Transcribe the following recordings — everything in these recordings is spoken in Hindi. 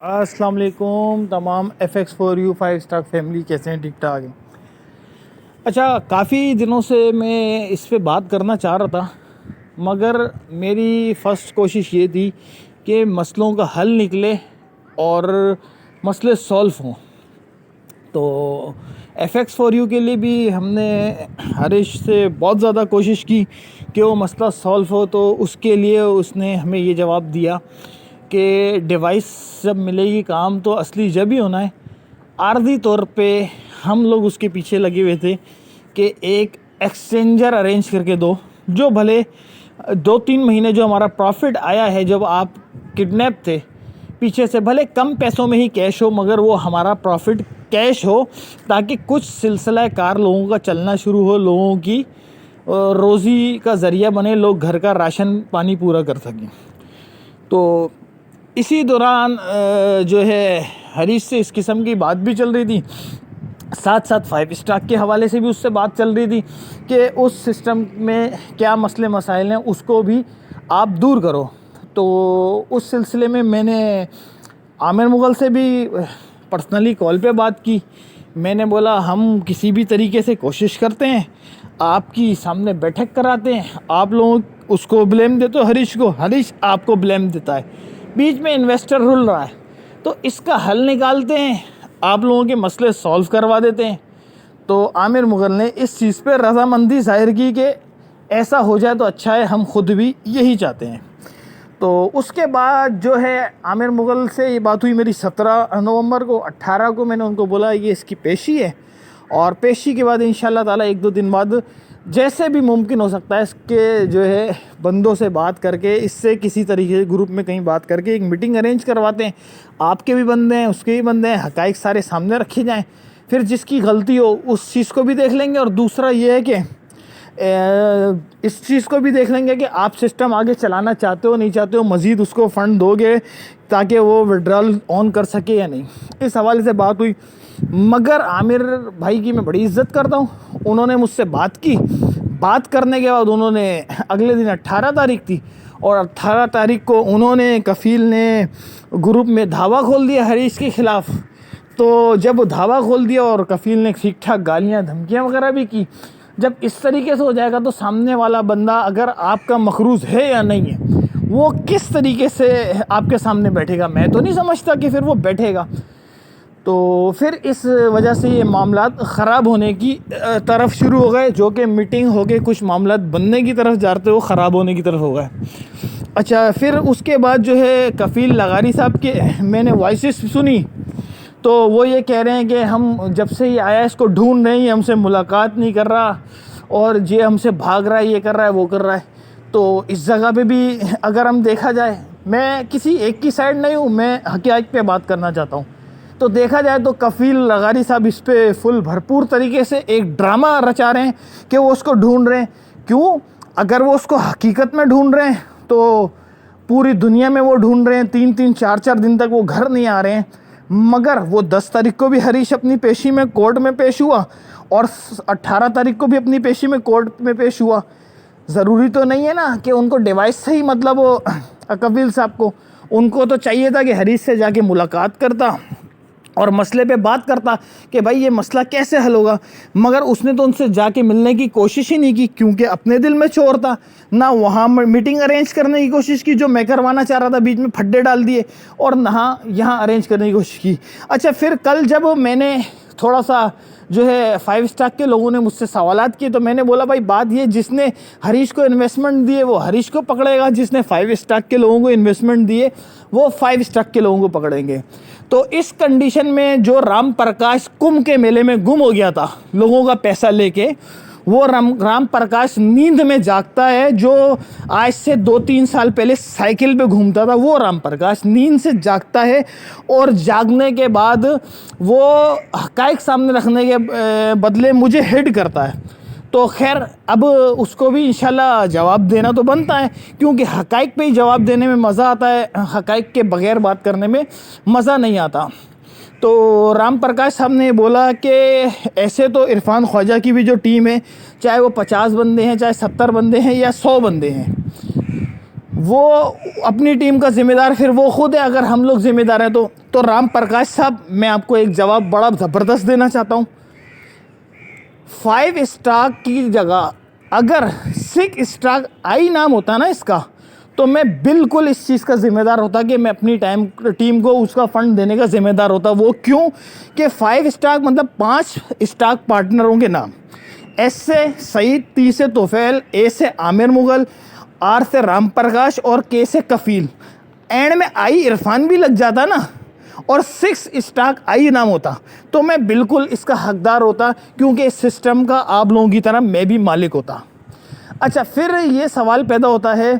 अस्सलाम वालेकुम तमाम FX4U 5 स्टार फैमिली, कैसे हैं? ठीक ठाक हैं। अच्छा, काफ़ी दिनों से मैं इस पे बात करना चाह रहा था, मगर मेरी फ़र्स्ट कोशिश ये थी कि मसलों का हल निकले और मसले सॉल्व हों। तो FX4U के लिए भी हमने हरीश से बहुत ज़्यादा कोशिश की कि वो मसला सॉल्व हो, तो उसके लिए उसने हमें ये जवाब दिया कि डिवाइस जब मिलेगी काम तो असली जब ही होना है। आर्जी तौर पे हम लोग उसके पीछे लगे हुए थे कि एक एक्सचेंजर अरेंज करके दो, जो भले 2-3 महीने जो हमारा प्रॉफिट आया है जब आप किडनैप थे, पीछे से भले कम पैसों में ही कैश हो, मगर वो हमारा प्रॉफिट कैश हो, ताकि कुछ सिलसिला कार लोगों का चलना शुरू हो, लोगों की रोज़ी का ज़रिया बने, लोग घर का राशन पानी पूरा कर सकें। तो इसी दौरान जो है हरीश से इस किस्म की बात भी चल रही थी, साथ साथ 5 स्टार के हवाले से भी उससे बात चल रही थी कि उस सिस्टम में क्या मसले मसाइल हैं, उसको भी आप दूर करो। तो उस सिलसिले में मैंने आमिर मुग़ल से भी पर्सनली कॉल पे बात की। मैंने बोला हम किसी भी तरीके से कोशिश करते हैं, आपकी सामने बैठक कराते हैं, आप लोग उसको ब्लेम देते हो हरीश को, हरीश आपको ब्लेम देता है, बीच में इन्वेस्टर रुल रहा है, तो इसका हल निकालते हैं, आप लोगों के मसले सॉल्व करवा देते हैं। तो आमिर मुग़ल ने इस चीज़ पे रज़ामंदी ज़ाहिर की कि ऐसा हो जाए तो अच्छा है, हम खुद भी यही चाहते हैं। तो उसके बाद जो है आमिर मुग़ल से ये बात हुई मेरी 17 नवंबर को। 18 को मैंने उनको बोला ये इसकी पेशी है, और पेशी के बाद इंशाल्लाह ताला 1-2 दिन बाद जैसे भी मुमकिन हो सकता है इसके जो है बंदों से बात करके, इससे किसी तरीके से ग्रुप में कहीं बात करके एक मीटिंग अरेंज करवाते हैं। आपके भी बंदे हैं, उसके भी बंदे हैं, हक़ाइक़ सारे सामने रखे जाएं, फिर जिसकी गलती हो उस चीज़ को भी देख लेंगे। और दूसरा ये है कि इस चीज़ को भी देख लेंगे कि आप सिस्टम आगे चलाना चाहते हो नहीं चाहते हो, मज़ीद उसको फ़ंड दोगे ताकि वो विड्रॉल ऑन कर सके या नहीं। इस हवाले से बात हुई, मगर आमिर भाई की मैं बड़ी इज़्ज़त करता हूँ, उन्होंने मुझसे बात की। बात करने के बाद उन्होंने अगले दिन 18 तारीख थी, और 18 तारीख को उन्होंने कफ़ील ने ग्रुप में धावा खोल दिया हरीश के ख़िलाफ़। तो जब धावा खोल दिया और कफ़ील ने ठीक ठाक गालियाँ धमकियाँ वगैरह भी की, जब इस तरीके से हो जाएगा तो सामने वाला बंदा अगर आपका मखरूज़ है या नहीं है, वो किस तरीके से आपके सामने बैठेगा, मैं तो नहीं समझता कि फिर वो बैठेगा। तो फिर इस वजह से ये मामलात ख़राब होने की तरफ शुरू हो गए, जो कि मीटिंग हो के कुछ मामलात बनने की तरफ जाते हो ख़राब होने की तरफ हो गए। अच्छा, फिर उसके बाद जो है कफ़ील लगारी साहब के मैंने वॉइसेस सुनी, तो वो ये कह रहे हैं कि हम जब से ये आया इसको ढूंढ रहे हैं, ये हमसे मुलाकात नहीं कर रहा, और ये हमसे भाग रहा है, ये कर रहा है, वो कर रहा है। तो इस जगह पे भी अगर हम देखा जाए, मैं किसी एक की साइड नहीं हूँ, मैं हक़ाइक़ पे बात करना चाहता हूँ। तो देखा जाए तो कफ़ील लगारी साहब इस पे फुल भरपूर तरीके से एक ड्रामा रचा रहे हैं कि वो उसको ढूंढ रहे हैं। क्यों? अगर वो उसको हकीकत में ढूंढ रहे हैं तो पूरी दुनिया में वो ढूंढ रहे हैं, 3-3 4-4 दिन तक वो घर नहीं आ रहे हैं। मगर वो 10 तारीख को भी हरीश अपनी पेशी में कोर्ट में पेश हुआ, और 18 तारीख को भी अपनी पेशी में कोर्ट में पेश हुआ। ज़रूरी तो नहीं है ना कि उनको डिवाइस से ही मतलब हो कफ़ील साहब को, उनको तो चाहिए था कि हरीश से जाके मुलाकात करता और मसले पे बात करता कि भाई ये मसला कैसे हल होगा। मगर उसने तो उनसे जाके मिलने की कोशिश ही नहीं की, क्योंकि अपने दिल में चोर था। ना वहाँ मीटिंग अरेंज करने की कोशिश की जो मैं करवाना चाह रहा था, बीच में फड्डे डाल दिए, और ना यहाँ अरेंज करने की कोशिश की। अच्छा, फिर कल जब मैंने थोड़ा सा जो है 5 स्टार के लोगों ने मुझसे सवालात किए, तो मैंने बोला भाई बात ये, जिसने हरीश को इन्वेस्टमेंट दिए वो हरीश को पकड़ेगा, जिसने 5 स्टार के लोगों को इन्वेस्टमेंट दिए वो 5 स्टार के लोगों को पकड़ेंगे। तो इस कंडीशन में जो राम प्रकाश कुंभ के मेले में गुम हो गया था लोगों का पैसा लेके, वो राम प्रकाश नींद में जागता है, जो आज से 2-3 साल पहले साइकिल पे घूमता था, वो राम प्रकाश नींद से जागता है, और जागने के बाद वो हक़ाइक़ सामने रखने के बदले मुझे हिट करता है। तो खैर अब उसको भी इंशाल्लाह जवाब देना तो बनता है, क्योंकि हक़ाइक़ पे ही जवाब देने में मज़ा आता है, हक़ाइक़ के बग़ैर बात करने में मज़ा नहीं आता। तो राम प्रकाश साहब ने बोला कि ऐसे तो इरफान ख्वाजा की भी जो टीम है, चाहे वो 50 बंदे हैं, चाहे 70 बंदे हैं, या 100 बंदे हैं, वो अपनी टीम का जिम्मेदार फिर वो खुद है, अगर हम लोग जिम्मेदार हैं तो राम प्रकाश साहब, मैं आपको एक जवाब बड़ा ज़बरदस्त देना चाहता हूँ। 5 स्टार की जगह अगर 6 स्टार आई नाम होता ना इसका, तो मैं बिल्कुल इस चीज़ का ज़िम्मेदार होता कि मैं अपनी टीम को उसका फ़ंड देने का ज़िम्मेदार होता। वो क्यों कि 5 स्टार मतलब 5 स्टार पार्टनरों के नाम, एस से सईद, टी से तोफेल, ए से आमिर मुगल, आर से राम प्रकाश और के से कफील। एंड में आई इरफान भी लग जाता ना और 6 स्टार आई नाम होता, तो मैं बिल्कुल इसका हकदार होता, क्योंकि इस सिस्टम का आप लोगों की तरह मैं भी मालिक होता। अच्छा, फिर ये सवाल पैदा होता है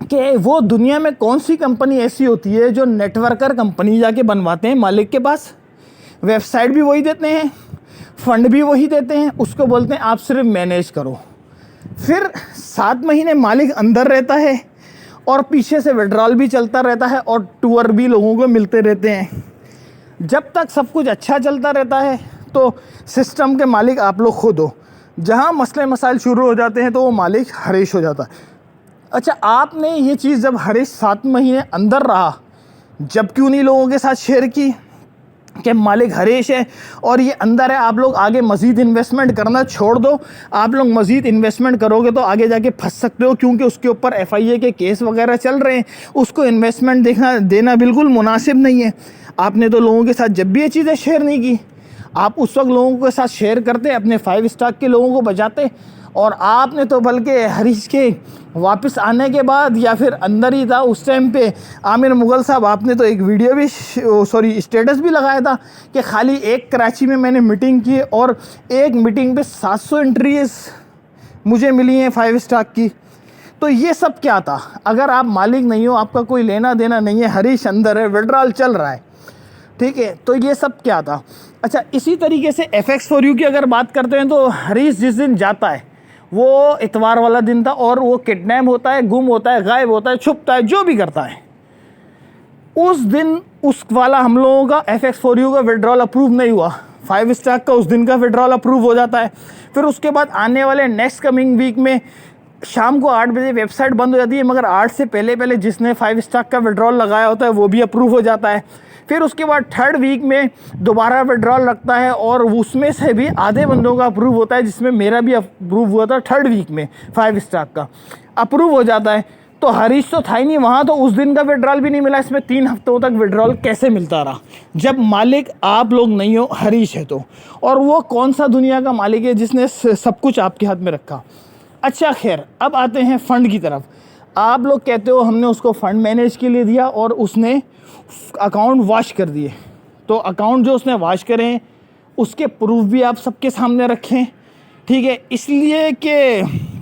कि वो दुनिया में कौन सी कंपनी ऐसी होती है जो नेटवर्कर कंपनी जाके बनवाते हैं मालिक के पास, वेबसाइट भी वही देते हैं, फंड भी वही देते हैं, उसको बोलते हैं आप सिर्फ मैनेज करो। फिर 7 महीने मालिक अंदर रहता है और पीछे से विड्रॉल भी चलता रहता है और टूर भी लोगों को मिलते रहते हैं। जब तक सब कुछ अच्छा चलता रहता है तो सिस्टम के मालिक आप लोग खुद हो। जहाँ मसले मसाइल शुरू हो जाते हैं तो वो मालिक हरीश हो जाता है। अच्छा, आपने ये चीज़ जब हरीश 7 महीने अंदर रहा, जब क्यों नहीं लोगों के साथ शेयर की कि मालिक हरीश है और ये अंदर है, आप लोग आगे मज़ीद इन्वेस्टमेंट करना छोड़ दो। आप लोग मज़ीद इन्वेस्टमेंट करोगे तो आगे जाके फंस सकते हो, क्योंकि उसके ऊपर FIA के केस वगैरह चल रहे हैं। उसको इन्वेस्टमेंट देना बिल्कुल मुनासिब नहीं है। आपने तो लोगों के साथ जब भी ये चीज़ें शेयर नहीं की, आप उस वक्त लोगों के साथ शेयर करते, अपने 5 स्टार के लोगों को बचाते, और आपने तो बल्कि हरीश के वापस आने के बाद या फिर अंदर ही था उस टाइम पे आमिर मुगल साहब, आपने तो एक वीडियो भी स्टेटस भी लगाया था कि खाली एक कराची में मैंने मीटिंग की और एक मीटिंग पे 700 एंट्रीज मुझे मिली हैं 5 स्टार की। तो ये सब क्या था? अगर आप मालिक नहीं हो, आपका कोई लेना देना नहीं है, हरीश अंदर है, विड्रॉल चल रहा है, ठीक है, तो ये सब क्या था? अच्छा, इसी तरीके से FX4U की अगर बात करते हैं तो हरीश जिस दिन जाता है वो इतवार वाला दिन था, और वो किडनैप होता है, गुम होता है, गायब होता है, छुपता है, जो भी करता है। उस दिन उस वाला हम लोगों का FX4U का विड्रॉल अप्रूव नहीं हुआ, 5 स्टार का उस दिन का विड्रॉल अप्रूव हो जाता है। फिर उसके बाद आने वाले नेक्स्ट कमिंग वीक में शाम को 8 बजे वेबसाइट बंद हो जाती है, मगर 8 से पहले जिसने 5 स्टार का विड्रॉल लगाया होता है वो भी अप्रूव हो जाता है। फिर उसके बाद 3rd वीक में दोबारा विड्रॉल रखता है और उसमें से भी आधे बंदों का अप्रूव होता है, जिसमें मेरा भी अप्रूव हुआ था 3rd वीक में 5 स्टार का अप्रूव हो जाता है। तो हरीश तो था ही नहीं वहाँ, तो उस दिन का विड्रॉल भी नहीं मिला। इसमें 3 हफ्तों तक विड्रॉल कैसे मिलता रहा जब मालिक आप लोग नहीं हो, हरीश है तो? और वो कौन सा दुनिया का मालिक है जिसने सब कुछ आपके हाथ में रखा? अच्छा खैर, अब आते हैं फ़ंड की तरफ। आप लोग कहते हो हमने उसको फ़ंड मैनेज के लिए दिया और उसने अकाउंट वॉश कर दिए। तो अकाउंट जो उसने वॉश करें उसके प्रूफ भी आप सबके सामने रखें, ठीक है? इसलिए कि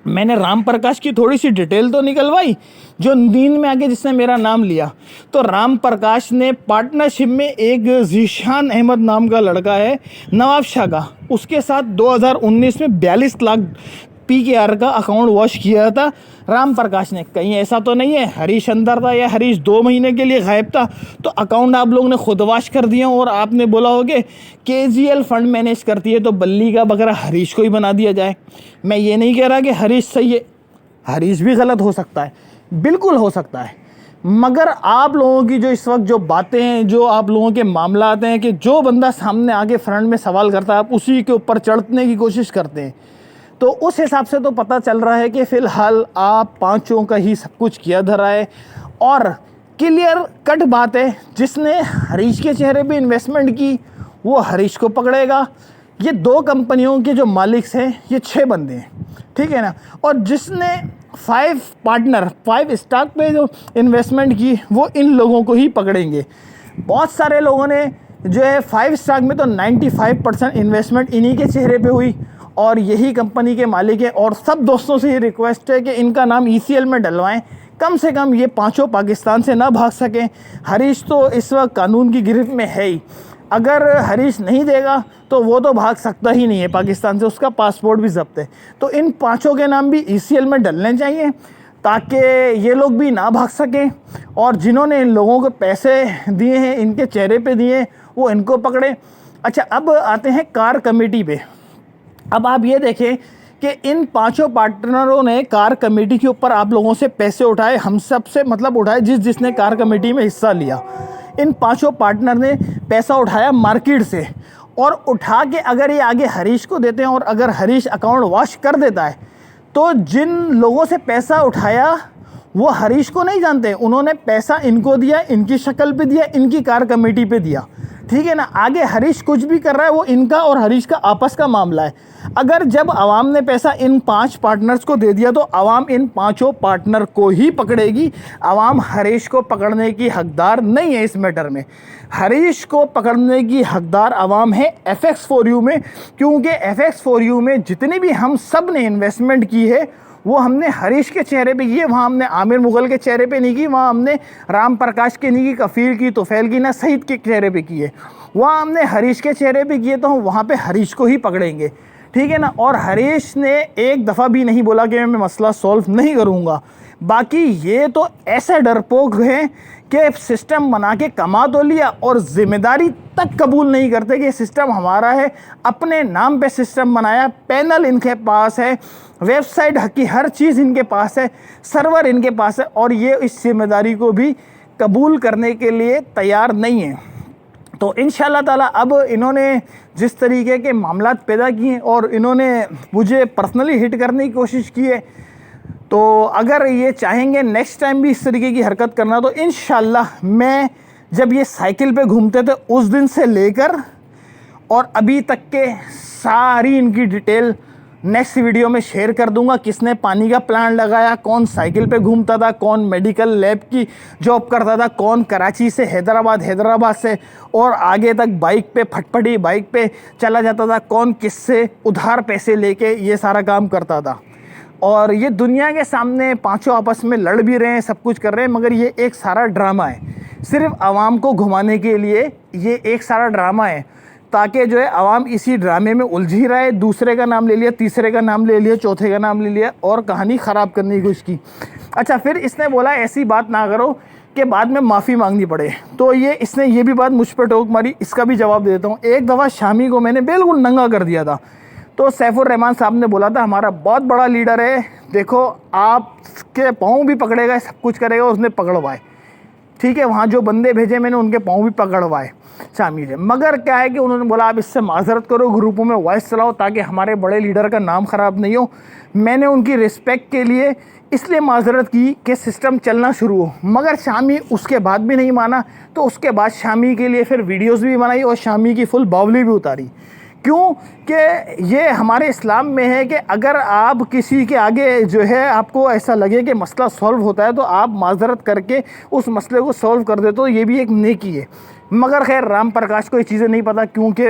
मैंने राम प्रकाश की थोड़ी सी डिटेल तो निकलवाई, जो नींद में आके जिसने मेरा नाम लिया। तो राम प्रकाश ने पार्टनरशिप में एक जीशान अहमद नाम का लड़का है नवाब शाह का, उसके साथ 2019 में 42 लाख PKR का अकाउंट वॉश किया था राम प्रकाश ने। कहीं ऐसा तो नहीं है हरीश अंदर था या हरीश 2 महीने के लिए गायब था तो अकाउंट आप लोगों ने खुद वॉश कर दिया और आपने बोला होगा KGL फंड मैनेज करती है तो बल्ली का बकरा हरीश को ही बना दिया जाए। मैं ये नहीं कह रहा कि हरीश सही है, हरीश भी गलत हो सकता है, बिल्कुल हो सकता है, मगर आप लोगों की जो इस वक्त जो बातें हैं, जो आप लोगों के मामला आते हैं कि जो बंदा सामने आके फ्रंट में सवाल करता है आप उसी के ऊपर चढ़ने की कोशिश करते हैं, तो उस हिसाब से तो पता चल रहा है कि फ़िलहाल आप पांचों का ही सब कुछ किया धरा है। और क्लियर कट बात है, जिसने हरीश के चेहरे पे इन्वेस्टमेंट की वो हरीश को पकड़ेगा। ये 2 कंपनियों के जो मालिक हैं ये 6 बंदे हैं, ठीक है ना? और जिसने 5 स्टार पे जो इन्वेस्टमेंट की वो इन लोगों को ही पकड़ेंगे। बहुत सारे लोगों ने जो है 5 स्टार में तो 95% इन्वेस्टमेंट इन्हीं के चेहरे पे हुई और यही कंपनी के मालिक हैं। और सब दोस्तों से ये रिक्वेस्ट है कि इनका नाम ECL में डलवाएं, कम से कम ये पांचों पाकिस्तान से ना भाग सकें। हरीश तो इस वक्त कानून की गिरफ्त में है ही, अगर हरीश नहीं देगा तो वो तो भाग सकता ही नहीं है पाकिस्तान से, उसका पासपोर्ट भी जब्त है। तो इन पांचों के नाम भी ECL में डलने चाहिए ताकि ये लोग भी ना भाग सकें, और जिन्होंने इन लोगों को पैसे दिए हैं, इनके चेहरे पे दिए, वो इनको पकड़े। अच्छा, अब आते हैं कार कमेटी पे। अब आप ये देखें कि इन पांचों पार्टनरों ने कार कमेटी के ऊपर आप लोगों से पैसे उठाए, हम सब से मतलब उठाए, जिसने कार कमेटी में हिस्सा लिया। इन पांचों पार्टनर ने पैसा उठाया मार्केट से, और उठा के अगर ये आगे हरीश को देते हैं और अगर हरीश अकाउंट वॉश कर देता है, तो जिन लोगों से पैसा उठाया वो हरीश को नहीं जानते, उन्होंने पैसा इनको दिया, इनकी शक्ल पे दिया, इनकी कार कमेटी पे दिया, ठीक है ना। आगे हरीश कुछ भी कर रहा है वो इनका और हरीश का आपस का मामला है। अगर जब आवाम ने पैसा इन 5 पार्टनर्स को दे दिया तो आवाम इन पांचों पार्टनर को ही पकड़ेगी। आवाम हरीश को पकड़ने की हकदार नहीं है। इस मैटर में हरीश को पकड़ने की हकदार आवाम है FX4U में, क्योंकि FX4U में जितनी भी हम सब ने इन्वेस्टमेंट की है वो हमने हरीश के चेहरे पे की है। वहाँ हमने आमिर मुगल के चेहरे पे नहीं की, वहाँ हमने राम प्रकाश के नहीं की, कफील की, तोफैल की, ना सईद के चेहरे पे की है, वहाँ हमने हरीश के चेहरे पे किए। तो हम वहाँ पे हरीश को ही पकड़ेंगे, ठीक है ना। और हरीश ने एक दफ़ा भी नहीं बोला कि मैं मसला सॉल्व नहीं करूँगा। बाकी ये तो ऐसे डरपोक हैं कि सिस्टम बना के कमा तो लिया और ज़िम्मेदारी तक कबूल नहीं करते कि सिस्टम हमारा है। अपने नाम पे सिस्टम बनाया, पैनल इनके पास है, वेबसाइट की हर चीज़ इनके पास है, सर्वर इनके पास है, और ये इस जिम्मेदारी को भी कबूल करने के लिए तैयार नहीं है। तो इंशाल्लाह ताला अब इन्होंने जिस तरीके के मामलात पैदा किए और इन्होंने मुझे पर्सनली हिट करने की कोशिश की है, तो अगर ये चाहेंगे नेक्स्ट टाइम भी इस तरीके की हरकत करना, तो इंशाल्लाह मैं जब ये साइकिल पे घूमते थे उस दिन से लेकर और अभी तक के सारी इनकी डिटेल नेक्स्ट वीडियो में शेयर कर दूंगा। किसने पानी का प्लांट लगाया, कौन साइकिल पे घूमता था, कौन मेडिकल लैब की जॉब करता था, कौन कराची से हैदराबाद से और आगे तक बाइक पे, फटफटी बाइक पे चला जाता था, कौन किससे उधार पैसे लेके ये सारा काम करता था। और ये दुनिया के सामने पांचों आपस में लड़ भी रहे हैं, सब कुछ कर रहे हैं, मगर ये एक सारा ड्रामा है, सिर्फ आवाम को घुमाने के लिए ये एक सारा ड्रामा है, ताकि जो है आवाम इसी ड्रामे में उलझी रहे। दूसरे का नाम ले लिया, तीसरे का नाम ले लिया, चौथे का नाम ले लिया और कहानी ख़राब करने की कोशिश की। अच्छा, फिर इसने बोला ऐसी बात ना करो कि बाद में माफ़ी मांगनी पड़े, तो इसने ये भी बात मुझ पर टोक मारी। इसका भी जवाब देता हूँ। एक दफ़ा शामी को मैंने बिल्कुल नंगा कर दिया था, तो सैफुर रहमान साहब ने बोला था हमारा बहुत बड़ा लीडर है, देखो आपके पाँव भी पकड़ेगा, सब कुछ करेगा। उसने पकड़वाए, ठीक है, वहाँ जो बंदे भेजे मैंने उनके पाँव भी पकड़वाए शामी से। मगर क्या है कि उन्होंने बोला आप इससे माजरत करो, ग्रुपों में वॉइस चलाओ ताकि हमारे बड़े लीडर का नाम ख़राब नहीं हो। मैंने उनकी रिस्पेक्ट के लिए इसलिए माजरत की कि सिस्टम चलना शुरू हो, मगर शामी उसके बाद भी नहीं माना। तो उसके बाद शामी के लिए फिर वीडियोज़ भी बनाई और शामी की फुल बावली भी उतारी। क्यों कि ये हमारे इस्लाम में है कि अगर आप किसी के आगे जो है आपको ऐसा लगे कि मसला सॉल्व होता है तो आप माजरत करके उस मसले को सॉल्व कर दे, तो ये भी एक नेकी है। मगर खैर राम प्रकाश को ये चीज़ें नहीं पता, क्योंकि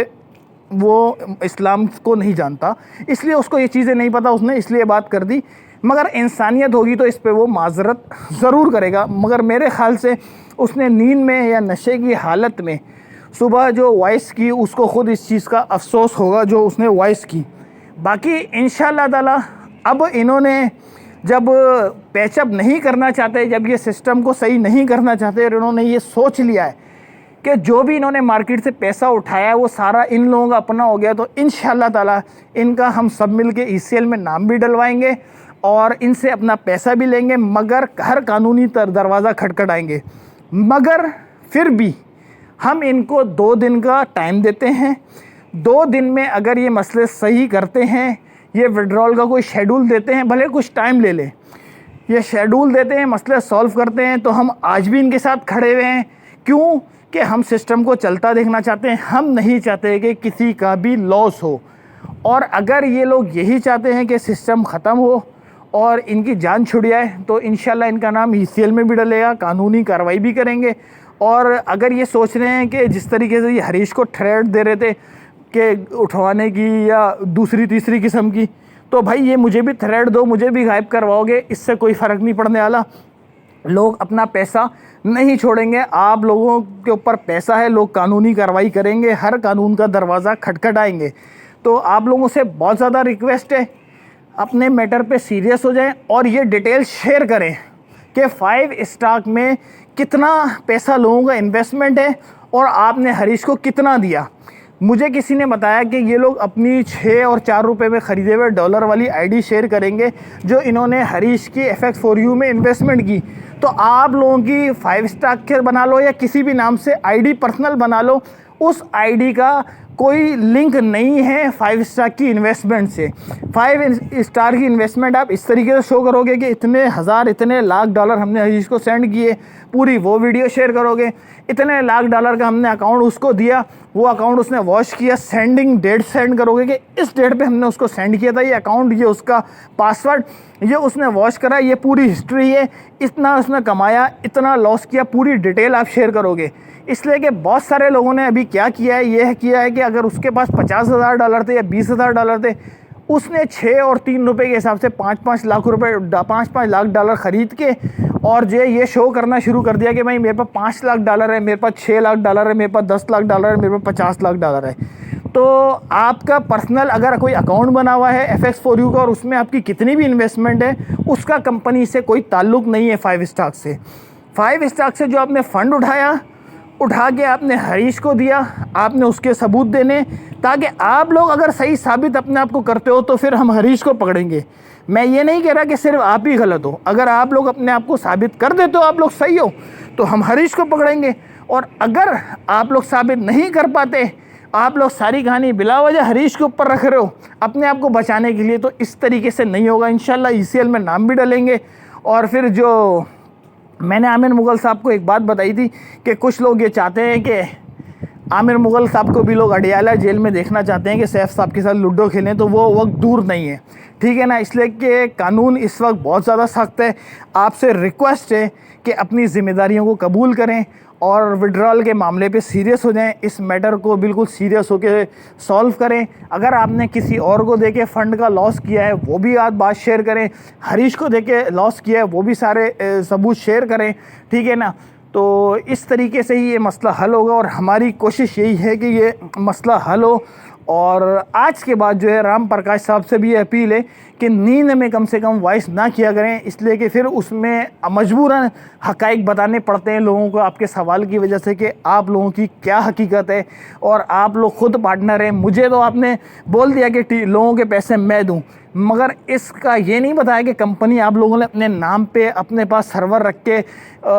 वो इस्लाम को नहीं जानता, इसलिए उसको ये चीज़ें नहीं पता, उसने इसलिए बात कर दी। मगर इंसानियत होगी तो इस पे वो माजरत ज़रूर करेगा। मगर मेरे ख़्याल से उसने नींद में या नशे की हालत में सुबह जो वॉइस की, उसको ख़ुद इस चीज़ का अफसोस होगा जो उसने वॉइस की। बाकी इंशाल्लाह ताला अब इन्होंने जब पैचअप नहीं करना चाहते, जब ये सिस्टम को सही नहीं करना चाहते और इन्होंने ये सोच लिया है कि जो भी इन्होंने मार्केट से पैसा उठाया है वो सारा इन लोगों का अपना हो गया, तो इंशाल्लाह ताला इनका हम सब मिल के ECL में नाम भी डलवाएंगे और इनसे अपना पैसा भी लेंगे, मगर हर कानूनी दरवाज़ा खटखटाएंगे। मगर फिर भी हम इनको 2 दिन का टाइम देते हैं। 2 दिन में अगर ये मसले सही करते हैं, ये विड्रॉल का कोई शेड्यूल देते हैं, भले कुछ टाइम ले ले, ये शेड्यूल देते हैं, मसले सॉल्व करते हैं, तो हम आज भी इनके साथ खड़े हुए हैं। क्यों कि हम सिस्टम को चलता देखना चाहते हैं, हम नहीं चाहते कि किसी का भी लॉस हो। और अगर ये लोग यही चाहते हैं कि सिस्टम ख़त्म हो और इनकी जान छुट जाए, तो इंशाल्लाह इनका नाम ECL में भी डलेगा, कानूनी कार्रवाई भी करेंगे। और अगर ये सोच रहे हैं कि जिस तरीके से ये हरीश को थ्रेट दे रहे थे कि उठवाने की या दूसरी तीसरी किस्म की, तो भाई ये मुझे भी थ्रेट दो, मुझे भी गायब करवाओगे, इससे कोई फ़र्क नहीं पड़ने वाला। लोग अपना पैसा नहीं छोड़ेंगे, आप लोगों के ऊपर पैसा है, लोग कानूनी कार्रवाई करेंगे, हर कानून का दरवाज़ा खटखटाएंगे। तो आप लोगों से बहुत ज़्यादा रिक्वेस्ट है, अपने मैटर पे सीरियस हो जाएं और ये डिटेल शेयर करें कि 5 स्टॉक में कितना पैसा लोगों का इन्वेस्टमेंट है और आपने हरीश को कितना दिया। मुझे किसी ने बताया कि ये लोग अपनी 6 और 4 रुपए में ख़रीदे हुए डॉलर वाली आईडी शेयर करेंगे जो इन्होंने हरीश की FX4U में इन्वेस्टमेंट की। तो आप लोगों की 5 स्टार के बना लो या किसी भी नाम से आईडी पर्सनल बना लो, उस आईडी का कोई लिंक नहीं है 5 स्टार की इन्वेस्टमेंट से। 5 स्टार की इन्वेस्टमेंट आप इस तरीके से शो करोगे कि इतने हज़ार इतने लाख डॉलर हमने हरीश को सेंड किए, पूरी वो वीडियो शेयर करोगे। इतने लाख डॉलर का हमने अकाउंट उसको दिया, वो अकाउंट उसने वॉश किया, सेंडिंग डेट सेंड करोगे कि इस डेट पे हमने उसको सेंड किया था, ये अकाउंट, ये उसका पासवर्ड, ये उसने वॉश करा, ये पूरी हिस्ट्री है, इतना उसने कमाया, इतना लॉस किया, पूरी डिटेल आप शेयर करोगे। इसलिए कि बहुत सारे लोगों ने अभी क्या किया है, ये किया है कि अगर उसके पास 50,000 डॉलर थे या 20,000 डॉलर थे, उसने 6 और 3 रुपए के हिसाब से 5-5 लाख रुपए 5-5 लाख डॉलर ख़रीद के और जो ये शो करना शुरू कर दिया कि भाई मेरे पास 5 लाख डॉलर है, मेरे पास 6 लाख डॉलर है, मेरे पास 10 लाख डॉलर है, मेरे पास 50 लाख डॉलर है। तो आपका पर्सनल अगर कोई अकाउंट बना हुआ है FX4U का और उसमें आपकी कितनी भी इन्वेस्टमेंट है, उसका कंपनी से कोई ताल्लुक़ नहीं है 5 स्टॉक से। 5 स्टॉक से जो आपने फ़ंड उठा के आपने हरीश को दिया, आपने उसके सबूत देने, ताकि आप लोग अगर सही साबित अपने आप को करते हो तो फिर हम हरीश को पकड़ेंगे। मैं ये नहीं कह रहा कि सिर्फ आप ही गलत हो, अगर आप लोग अपने आप को साबित कर देते हो आप लोग सही हो तो हम हरीश को पकड़ेंगे। और अगर आप लोग साबित नहीं कर पाते, आप लोग सारी कहानी बिला वजह हरीश के ऊपर रख रहे हो अपने आप को बचाने के लिए, तो इस तरीके से नहीं होगा। इंशाल्लाह ECL में नाम भी डलेंगे। और फिर जो मैंने आमिर मुग़ल साहब को एक बात बताई थी कि कुछ लोग ये चाहते हैं कि आमिर मुग़ल साहब को भी लोग अडियाला जेल में देखना चाहते हैं कि सैफ साहब के साथ लूडो खेलें, तो वो वक्त दूर नहीं है, ठीक है ना। इसलिए कि कानून इस वक्त बहुत ज़्यादा सख्त है। आपसे रिक्वेस्ट है कि अपनी ज़िम्मेदारियों को कबूल करें और विड्रॉल के मामले पे सीरियस हो जाएं, इस मैटर को बिल्कुल सीरियस होकर सॉल्व करें। अगर आपने किसी और को देके फ़ंड का लॉस किया है वो भी आप बात शेयर करें, हरीश को देके लॉस किया है वो भी सारे सबूत शेयर करें, ठीक है ना। तो इस तरीके से ही ये मसला हल होगा और हमारी कोशिश यही है कि ये मसला हल हो। और आज के बाद जो है राम प्रकाश साहब से भी अपील है कि नींद में कम से कम वॉइस ना किया करें, इसलिए कि फिर उसमें मजबूरन हक़ाइक़ बताने पड़ते हैं लोगों को आपके सवाल की वजह से कि आप लोगों की क्या हकीकत है और आप लोग खुद पार्टनर हैं। मुझे तो आपने बोल दिया कि लोगों के पैसे मैं दूं, मगर इसका ये नहीं बताया कि कंपनी आप लोगों ने अपने नाम पे अपने पास सर्वर रख के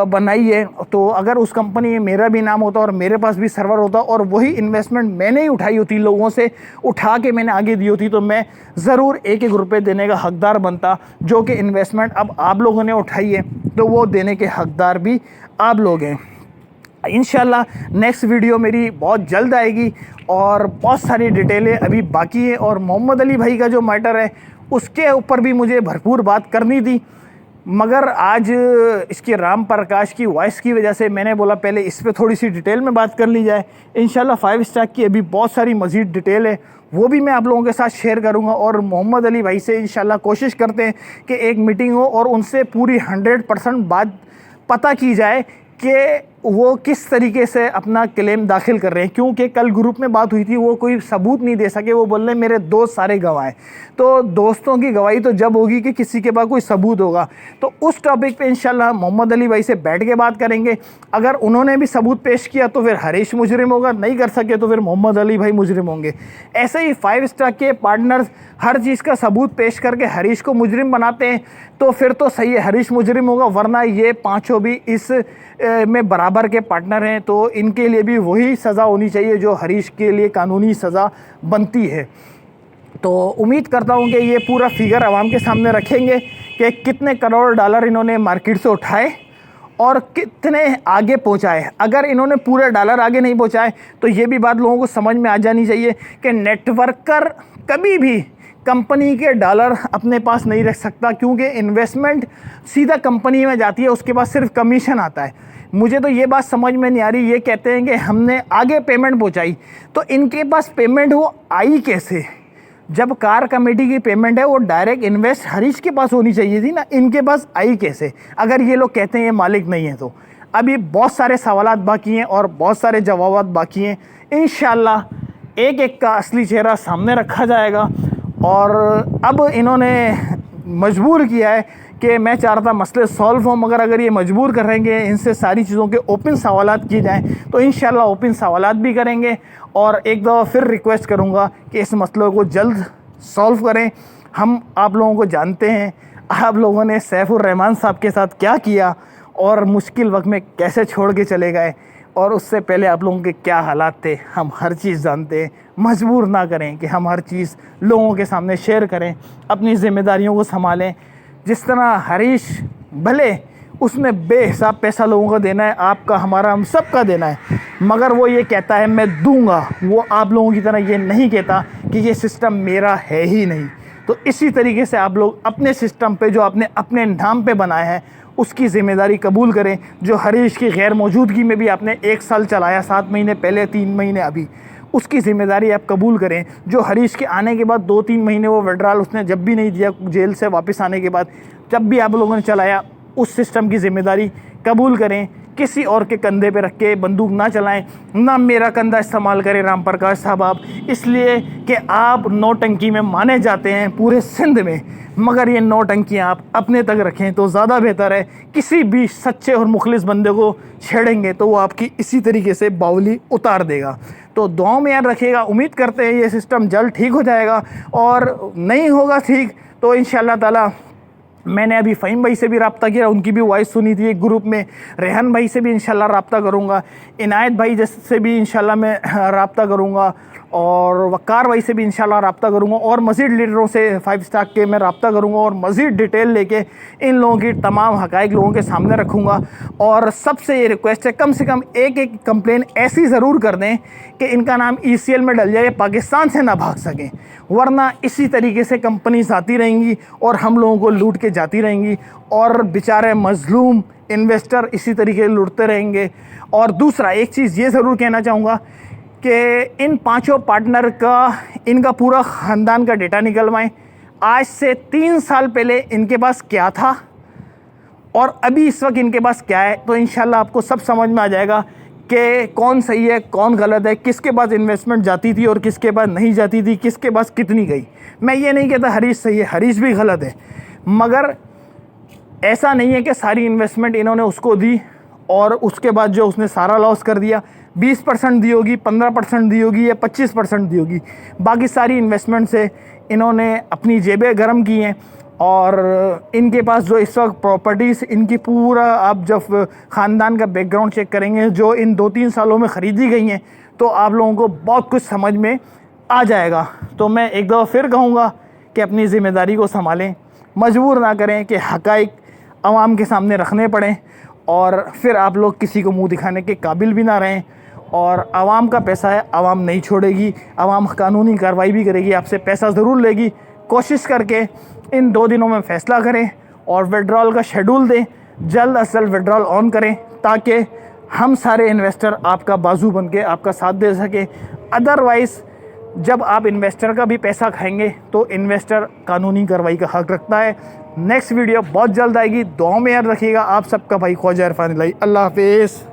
बनाई है। तो अगर उस कंपनी में मेरा भी नाम होता और मेरे पास भी सर्वर होता और वही इन्वेस्टमेंट मैंने ही उठाई होती, लोगों से उठा के मैंने आगे दी होती, तो मैं ज़रूर 1-1 रुपये देने का हकदार बनता। जो कि इन्वेस्टमेंट अब आप लोगों ने उठाई है तो वो देने के हकदार भी आप लोग हैं। इंशाल्लाह नेक्स्ट वीडियो मेरी बहुत जल्द आएगी और बहुत सारी डिटेलें अभी बाकी है। और मोहम्मद अली भाई का जो मैटर है उसके ऊपर भी मुझे भरपूर बात करनी थी, मगर आज इसके राम प्रकाश की वॉइस की वजह से मैंने बोला पहले इस पे थोड़ी सी डिटेल में बात कर ली जाए। इंशाल्लाह 5 स्टार की अभी बहुत सारी मज़ीद डिटेल है, वो भी मैं आप लोगों के साथ शेयर करूंगा। और मोहम्मद अली भाई से इंशाल्लाह कोशिश करते हैं कि एक मीटिंग हो और उनसे पूरी 100% बात पता की जाए कि वो किस तरीके से अपना क्लेम दाखिल कर रहे हैं। क्योंकि कल ग्रुप में बात हुई थी, वो कोई सबूत नहीं दे सके, वो बोल रहे मेरे दोस्त सारे गवाह। तो दोस्तों की गवाही तो जब होगी कि किसी के पास कोई सबूत होगा। तो उस टॉपिक पे इंशाल्लाह मोहम्मद अली भाई से बैठ के बात करेंगे। अगर उन्होंने भी सबूत पेश किया तो फिर हरीश मुजरिम होगा, नहीं कर सके तो फिर मोहम्मद अली भाई मुजरिम होंगे। ऐसे ही 5 स्टार के पार्टनर्स हर चीज़ का सबूत पेश करके हरीश को मुजरिम बनाते हैं तो फिर तो सही है, हरीश मुजरिम होगा, वरना ये पाँचों भी इस में बराबर के पार्टनर हैं। तो इनके लिए भी वही सज़ा होनी चाहिए जो हरीश के लिए कानूनी सज़ा बनती है। तो उम्मीद करता हूँ कि ये पूरा फिगर आवाम के सामने रखेंगे कि कितने करोड़ डॉलर इन्होंने मार्केट से उठाए और कितने आगे पहुँचाए। अगर इन्होंने पूरे डॉलर आगे नहीं पहुँचाए तो ये भी बात लोगों को समझ में आ जानी चाहिए कि नेटवर्कर कभी भी कंपनी के डॉलर अपने पास नहीं रख सकता, क्योंकि इन्वेस्टमेंट सीधा कंपनी में जाती है, उसके पास सिर्फ कमीशन आता है। मुझे तो ये बात समझ में नहीं आ रही, ये कहते हैं कि हमने आगे पेमेंट पहुंचाई, तो इनके पास पेमेंट वो आई कैसे? जब कार कमेटी की पेमेंट है वो डायरेक्ट इन्वेस्ट हरीश के पास होनी चाहिए थी ना, इनके पास आई कैसे? अगर ये लोग कहते हैं ये मालिक नहीं है तो अभी बहुत सारे सवालात बाकी हैं और बहुत सारे जवाबात बाकी हैं। इंशाल्लाह एक एक का असली चेहरा सामने रखा जाएगा। और अब इन्होंने मजबूर किया है कि मैं चाह रहा था मसले सॉल्व हों, मगर अगर ये मजबूर कर रहे हैं कि इनसे सारी चीज़ों के ओपन सवालात किए जाएँ, तो इंशाल्लाह ओपन सवालात भी करेंगे। और एक दफ़ा फिर रिक्वेस्ट करूँगा कि इस मसले को जल्द सॉल्व करें। हम आप लोगों को जानते हैं, आप लोगों ने सैफुर रहमान साहब के साथ क्या किया और मुश्किल वक्त में कैसे छोड़ के चले गए, और उससे पहले आप लोगों के क्या हालात थे, हम हर चीज़ जानते हैं। मजबूर ना करें कि हम हर चीज़ लोगों के सामने शेयर करें, अपनी ज़िम्मेदारियों को संभालें। जिस तरह हरीश, भले उसने बेहिसाब पैसा लोगों को देना है, आपका, हमारा, हम सब का देना है, मगर वो ये कहता है मैं दूंगा, वो आप लोगों की तरह ये नहीं कहता कि ये सिस्टम मेरा है ही नहीं। तो इसी तरीके से आप लोग अपने सिस्टम पे जो आपने अपने नाम पे बनाया है उसकी ज़िम्मेदारी कबूल करें। जो हरीश की गैर मौजूदगी में भी आपने 1 साल चलाया, 7 महीने पहले, 3 महीने अभी, उसकी ज़िम्मेदारी आप कबूल करें। जो हरीश के आने के बाद 2-3 महीने वो विड्रॉल उसने जब भी नहीं दिया, जेल से वापस आने के बाद जब भी आप लोगों ने चलाया, उस सिस्टम की ज़िम्मेदारी कबूल करें। किसी और के कंधे पे रख के बंदूक ना चलाएं, ना मेरा कंधा इस्तेमाल करें राम प्रकाश साहब आप, इसलिए कि आप नौटंकी में माने जाते हैं पूरे सिंध में, मगर ये नौटंकियाँ आप अपने तक रखें तो ज़्यादा बेहतर है। किसी भी सच्चे और मुखलिस बंदे को छेड़ेंगे तो वो आपकी इसी तरीके से बावली उतार देगा। तो दुआओं में याद रखिएगा। उम्मीद करते हैं ये सिस्टम जल्द ठीक हो जाएगा, और नहीं होगा ठीक तो इंशाअल्लाह ताला मैंने अभी फ़हीम भाई से भी रब्ता किया, उनकी भी वॉइस सुनी थी एक ग्रुप में। रेहान भाई से भी इंशाल्लाह रब्ता करूँगा, इनायत भाई से भी इंशाल्लाह मैं रब्ता करूँगा, और वक़ार भाई से भी इंशाल्लाह रब्ता करूँगा, और मज़ीद लीडरों से 5 स्टार के मैं रब्ता करूँगा, और मज़ीद डिटेल लेके इन लोगों की तमाम हक़ाइक़ लोगों के सामने रखूँगा। और सबसे ये रिक्वेस्ट है, कम से कम एक कंप्लेन ऐसी ज़रूर कर दें कि इनका नाम ECL में डल जाए, पाकिस्तान से ना भाग सकें, वरना इसी तरीके से कंपनीज आती रहेंगी और हम लोगों को लूट के जाती रहेंगी, और बेचारे मज़लूम इन्वेस्टर इसी तरीके से लूटते रहेंगे। और दूसरा एक चीज़ ये ज़रूर कहना चाहूँगा कि इन 5 पार्टनर का, इनका पूरा ख़ानदान का डेटा निकलवाएं। आज से 3 साल पहले इनके पास क्या था और अभी इस वक्त इनके पास क्या है, तो इंशाल्लाह आपको सब समझ में आ जाएगा कि कौन सही है, कौन गलत है, किसके पास इन्वेस्टमेंट जाती थी और किसके पास नहीं जाती थी, किसके पास कितनी गई। मैं ये नहीं कहता हरीश सही है, हरीश भी गलत है, मगर ऐसा नहीं है कि सारी इन्वेस्टमेंट इन्होंने उसको दी और उसके बाद जो उसने सारा लॉस कर दिया। 20% दी होगी, 15% दी होगी, या 25% दी होगी, बाकी सारी इन्वेस्टमेंट से इन्होंने अपनी जेबें गर्म की हैं। और इनके पास जो इस वक्त प्रॉपर्टीज़, इनकी पूरा आप जब ख़ानदान का बैकग्राउंड चेक करेंगे जो इन 2-3 सालों में ख़रीदी गई हैं, तो आप लोगों को बहुत कुछ समझ में आ जाएगा। तो मैं एक दफ़ा फिर कहूँगा कि अपनी ज़िम्मेदारी को संभालें, मजबूर ना करें कि हक़ाइक़ आवाम के सामने रखने पड़ें और फिर आप लोग किसी को मुँह दिखाने के काबिल भी ना रहें। और आवाम का पैसा है, आवाम नहीं छोड़ेगी, आवाम कानूनी कार्रवाई भी करेगी, आपसे पैसा ज़रूर लेगी। कोशिश करके इन 2 दिनों में फ़ैसला करें और विड्रॉल का शेड्यूल दें, जल्द अज जल्द विड्रॉल ऑन करें, ताकि हम सारे इन्वेस्टर आपका बाजू बन के आपका साथ दे सके। अदरवाइज़ जब आप इन्वेस्टर का भी पैसा खाएंगे तो इन्वेस्टर कानूनी कार्रवाई का हक़ रखता है। नेक्स्ट वीडियो बहुत जल्द आएगी, दुआओं में याद रखिएगा। आप सबका भाई ख्वाजा इरफान इलाही। अल्लाह हाफ़िज़।